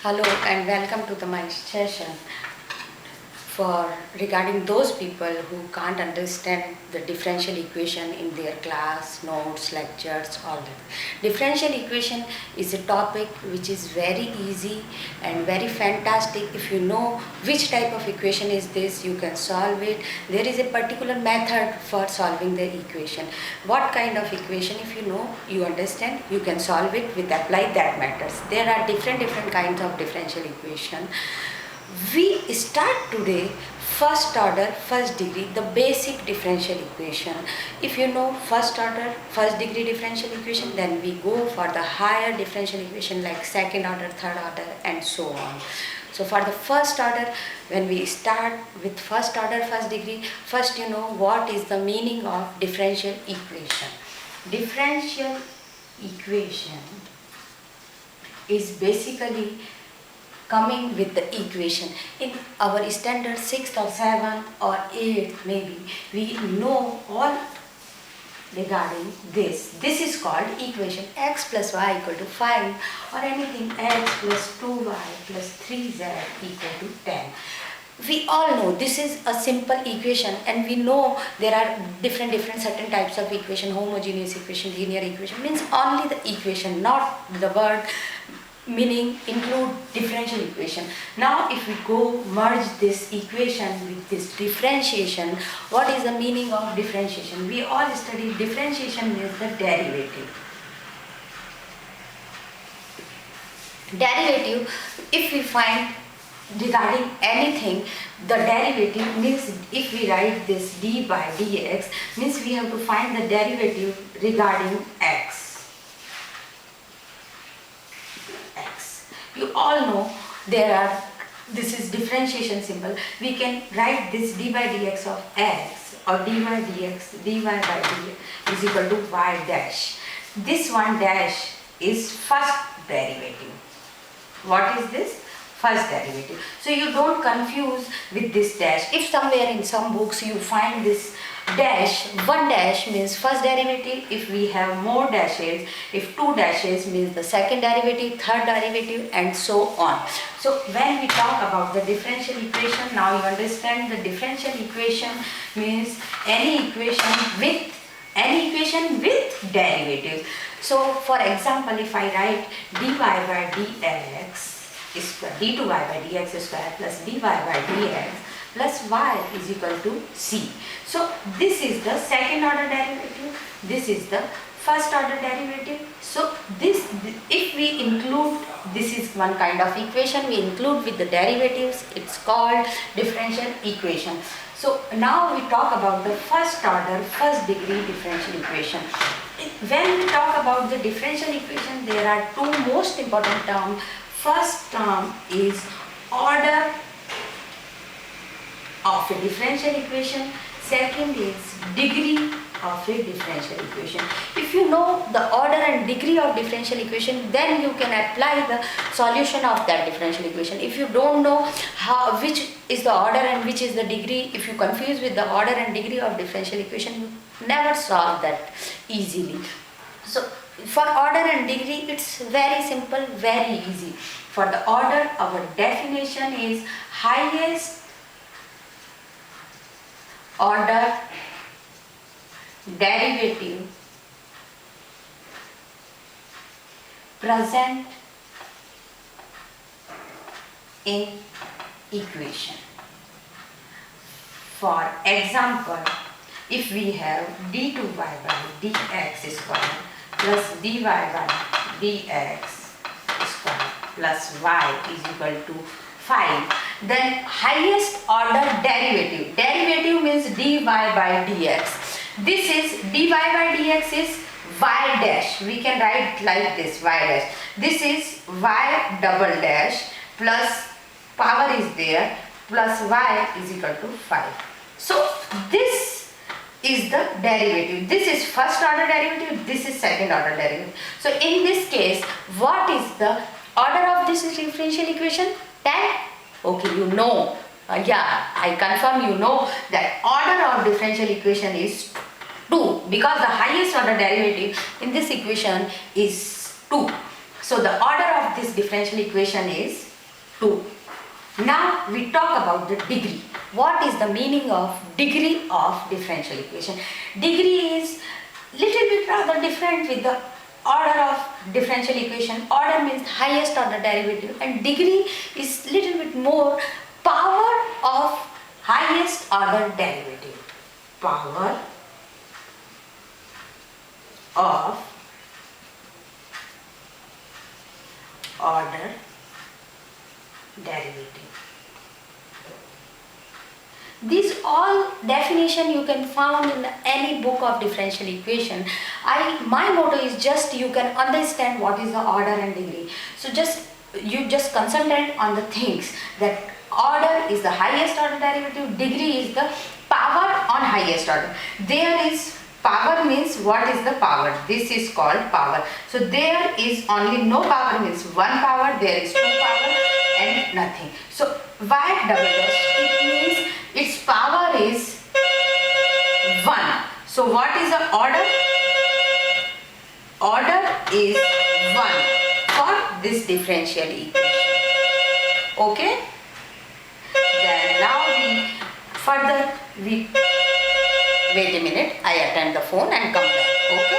Hello and welcome to my session for regarding those people who can't understand the differential equation in their class, notes, lectures, all that. Differential equation is a topic which is very easy and very fantastic. If you know which type of equation is this, you can solve it. There is a particular method for solving the equation. What kind of equation, if you know, you understand, you can solve it with apply that methods. There are different kinds of differential equation. We start today first order, first degree, the basic differential equation. If you know first order, first degree differential equation, then we go for the higher differential equation like second order, third order and so on. So for the first order, when we start with first order, first degree, first you know what is the meaning of differential equation. Differential equation is basically coming with the equation. In our standard 6th or 7th or 8th maybe, we know all regarding this. This is called equation x plus y equal to 5 or anything x plus 2y plus 3z equal to 10. We all know this is a simple equation and we know there are different certain types of equation, homogeneous equation, linear equation, means only the equation, not the word meaning include differential equation. Now if we go merge this equation with this differentiation, what is the meaning of differentiation? We all study differentiation means the derivative. Derivative, if we find regarding anything, the derivative means if we write this d by dx, means we have to find the derivative regarding x. You all know this is differentiation symbol. We can write this d by dx of x or dy by dx is equal to y dash. This one dash is first derivative. What is this? First derivative. So you don't confuse with this dash. If somewhere in some books you find this dash, one dash means first derivative. If we have more dashes, if two dashes means the second derivative, third derivative and so on. So when we talk about the differential equation, now you understand the differential equation means any equation with derivatives. So for example, if I write dy by dx is d2y by dx square plus dy by dx plus y is equal to c. So this is the second order derivative, this is the first order derivative. So this, if we include, this is one kind of equation, we include with the derivatives, it's called differential equation. So now we talk about the first order, first degree differential equation. When we talk about the differential equation, there are two most important terms. First term is order of a differential equation. Second is degree of a differential equation. If you know the order and degree of differential equation, then you can apply the solution of that differential equation. If you don't know which is the order and which is the degree, if you confuse with the order and degree of differential equation, you never solve that easily. So for order and degree, it's very simple, very easy. For the order, our definition is highest order derivative present in equation. For example, if we have d2y by dx square plus dy by dx square plus y is equal to 5, then highest order derivative means dy by dx. This is dy by dx is y dash, we can write like this, y dash. This is y double dash plus power is there plus y is equal to 5. So this is the derivative. This is first order derivative, this is second order derivative. So in this case, what is the order of this differential equation? 10. Okay, you know. Yeah, I confirm you know that order of differential equation is 2 because the highest order derivative in this equation is 2. So the order of this differential equation is 2. Now we talk about the degree. What is the meaning of degree of differential equation? Degree is little bit rather different with the order of differential equation. Order means highest order derivative, and degree is little bit more power of highest order derivative. Power of order derivative. These all definition you can find in any book of differential equation. My motto is just you can understand what is the order and degree. So you just concentrate on the things that order is the highest order derivative, degree is the power on highest order. There is power means what is the power? This is called power. So there is only no power means one power, there is two power and nothing. So why double dash? It means its power is 1. So what is the order? Order is 1 for this differential equation. Okay? Then now we wait a minute, I attend the phone and come back. Okay?